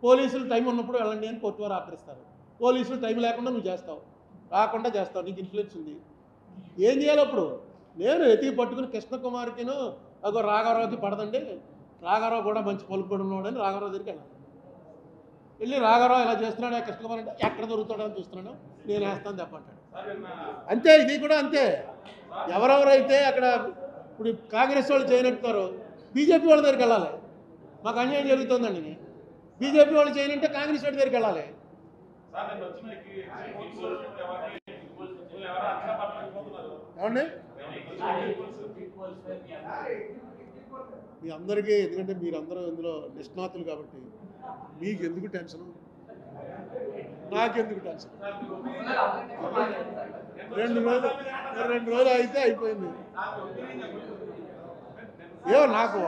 పోలీసులు టైం ఉన్నప్పుడు వెళ్ళండి అని కోర్టు వారు ఆర్డర్ ఇస్తారు. పోలీసులు టైం లేకుండా నువ్వు చేస్తావు, రాకుండా చేస్తావు, నీకు ఇన్ఫ్లుయెన్స్ ఉంది. ఏం చేయాలి అప్పుడు? నేను ఎతికి పట్టుకుని కృష్ణకుమార్కిను అగో రాఘవరావుకి పడదండి, రాఘవరావు కూడా మంచి పలుకుబడి ఉన్నాడని రాఘవరావు దగ్గరికి వెళ్ళాలి. వెళ్ళి రాఘవరావు ఇలా చేస్తున్నాడు, కృష్ణకుమార్ అంటే ఎక్కడ దొరుకుతాడని చూస్తున్నాడు, నేను వేస్తాను చెప్పంటాడు. అంతే, ఇది కూడా అంతే. ఎవరెవరైతే అక్కడ ఇప్పుడు కాంగ్రెస్ వాళ్ళు చేయనంటున్నారు, బీజేపీ వాళ్ళ దగ్గరికి వెళ్ళాలి. మాకు అన్యాయం జరుగుతుందండి, బీజేపీ వాళ్ళు చేయనంటే కాంగ్రెస్ వాళ్ళ దగ్గరికి వెళ్ళాలి. ఏమండి మీ అందరికీ, ఎందుకంటే మీరందరూ ఇందులో నిష్ణాతులు కాబట్టి మీకు ఎందుకు టెన్షను? నాకెందుకు టెన్షన్? 2 రోజులు అయితే అయిపోయింది. ఏమో నాకు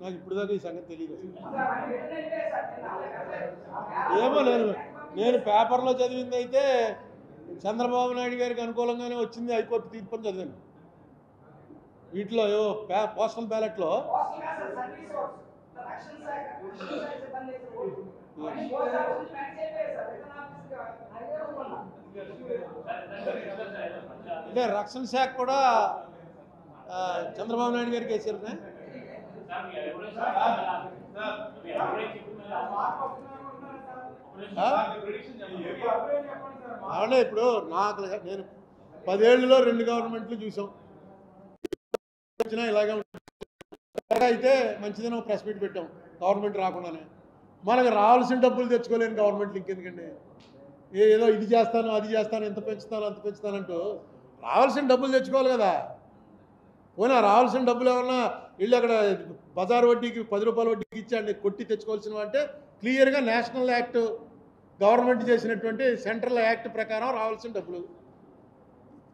నాకు ఇప్పుడు దాకా ఈ సంగతి తెలియదు. ఏమో నేను పేపర్లో చదివింది అయితే చంద్రబాబు నాయుడు గారికి అనుకూలంగానే వచ్చింది హైకోర్టు తీర్పు అని చదివాను. వీటిలో పోస్టల్ బ్యాలెట్లో అంటే రక్షణ శాఖ కూడా చంద్రబాబు నాయుడు గారికి వేసారు. అవునే ఇప్పుడు నేను 10 ఏళ్ళలో 2 గవర్నమెంట్లు చూసాం. ఇలాగే అయితే మంచిదని ఒక ప్రెస్ మీట్ పెట్టాం గవర్నమెంట్ రాకుండానే. మనకు రావాల్సిన డబ్బులు తెచ్చుకోలేని గవర్నమెంట్లు ఇంకెందుకండి? ఏదో ఇది చేస్తాను అది చేస్తాను ఎంత పెంచుతాను అంత పెంచుతానంటూ రావాల్సిన డబ్బులు తెచ్చుకోవాలి కదా. పోనీ రావాల్సిన డబ్బులు ఏమన్నా వీళ్ళు అక్కడ బజార్ వడ్డీకి 10 రూపాయల వడ్డీకి ఇచ్చాండి కొట్టి తెచ్చుకోవాల్సినవి అంటే క్లియర్గా నేషనల్ యాక్ట్ గవర్నమెంట్ చేసినటువంటి సెంట్రల్ యాక్ట్ ప్రకారం రావాల్సిన డబ్బులు.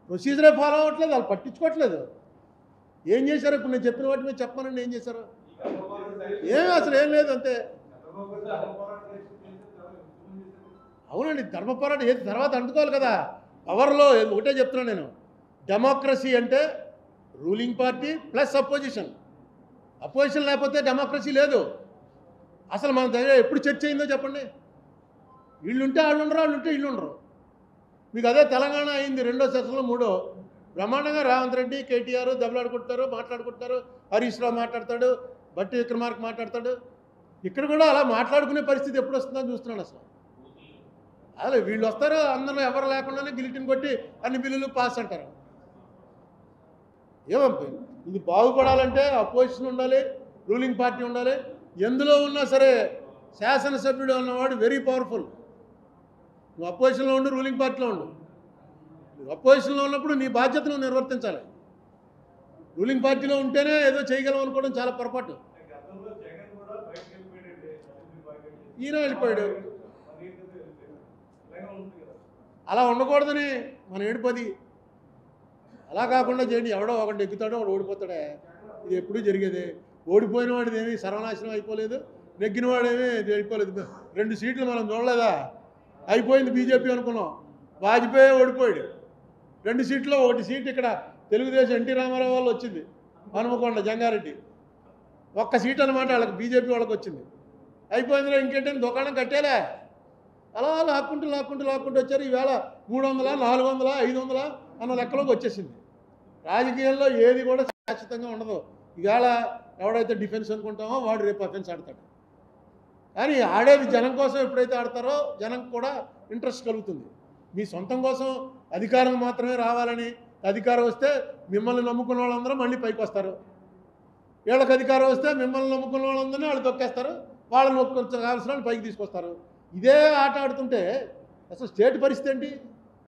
ప్రొసీజరే ఫాలో అవ్వట్లేదు, వాళ్ళు పట్టించుకోవట్లేదు. ఏం చేశారు? ఇప్పుడు నేను చెప్పిన వాటి మీద చెప్పమనండి ఏం చేశారు? ఏమీ అసలు ఏం లేదు అంతే. అవునండి, ధర్మ పోరాటం ఏది తర్వాత అంటుకోవాలి కదా. పవర్లో ఒకటే చెప్తున్నాను నేను, డెమోక్రసీ అంటే ruling party plus opposition. Opposition లేకపోతే డెమోక్రసీ లేదు. అసలు మన దగ్గర ఎప్పుడు చర్చ అయిందో చెప్పండి. వీళ్ళు ఉంటే వాళ్ళు ఉండరు, వాళ్ళు ఉంటే వీళ్ళు ఉండరు. మీకు అదే తెలంగాణ అయింది 2వ సెషన్లో 3వ బ్రహ్మాండంగా రేవంత్ రెడ్డి కేటీఆర్ దెబ్బలాడుకుంటారు, మాట్లాడుకుంటారు. హరీష్ రావు మాట్లాడతాడు, బట్టి విక్రమార్క మాట్లాడతాడు. ఇక్కడ కూడా అలా మాట్లాడుకునే పరిస్థితి ఎప్పుడు వస్తుందని చూస్తున్నాను. అసలు వీళ్ళు వస్తారు, అందరూ ఎవరు లేకుండానే గిలిటిని కొట్టి అన్ని బిల్లులు పాస్ అంటారు. ఇది బాగుపడాలంటే అపోజిషన్ ఉండాలి, రూలింగ్ పార్టీ ఉండాలి. ఎందులో ఉన్నా సరే శాసనసభ్యుడు అన్నవాడు వెరీ పవర్ఫుల్. నువ్వు అపోజిషన్లో ఉండు, రూలింగ్ పార్టీలో ఉండు. నువ్వు అపోజిషన్లో ఉన్నప్పుడు నీ బాధ్యతను నిర్వర్తించాలి. రూలింగ్ పార్టీలో ఉంటేనే ఏదో చేయగలం అనుకోవడం చాలా పొరపాటు. ఈయన వెళ్ళిపోయాడు. అలా ఉండకూడదని మన ఏడుపది. అలా కాకుండా చేయండి. ఎవడో ఒకటి ఎక్కుతాడో వాడు ఓడిపోతాడే. ఇది ఎప్పుడూ జరిగేది. ఓడిపోయిన వాడిది ఏమీ సర్వనాశనం అయిపోలేదు, నెగ్గిన వాడేమీ వెళ్ళిపోలేదు. 2 సీట్లు మనం చూడలేదా? అయిపోయింది బీజేపీ అనుకున్నాం, వాజ్పేయి ఓడిపోయాడు. 2 సీట్లో 1 సీట్ ఇక్కడ తెలుగుదేశం ఎన్టీ రామారావు వాళ్ళు వచ్చింది, హనుమకొండ జంగారెడ్డి. 1 సీట్ అనమాట వాళ్ళకి, బీజేపీ వాళ్ళకి వచ్చింది. అయిపోయిందిలో ఇంకేంటని దుకాణం కట్టేలే. అలా లాక్కుంటూ వచ్చారు. ఈవేళ 300, 400, 500 అన్న లెక్కలోకి వచ్చేసింది. రాజకీయాల్లో ఏది కూడా శాశ్వతంగా ఉండదు. ఈవేళ ఎవడైతే డిఫెన్స్ అనుకుంటామో వాడు రేపు అఫెన్స్ ఆడతాడు. కానీ ఆడేది జనం కోసం ఎప్పుడైతే ఆడతారో జనం కూడా ఇంట్రెస్ట్ కలుగుతుంది. మీ సొంతం కోసం అధికారం మాత్రమే రావాలని, అధికారం వస్తే మిమ్మల్ని నమ్ముకున్న వాళ్ళందరూ మళ్ళీ పైకి వస్తారు. వీళ్ళకి అధికారం వస్తే మిమ్మల్ని నమ్ముకున్న వాళ్ళందరినీ వాళ్ళు తొక్కేస్తారు, వాళ్ళని కొంచెం కావాల్సిన వాళ్ళు పైకి తీసుకొస్తారు. ఇదే ఆట ఆడుతుంటే అసలు స్టేట్ పరిస్థితి ఏంటి?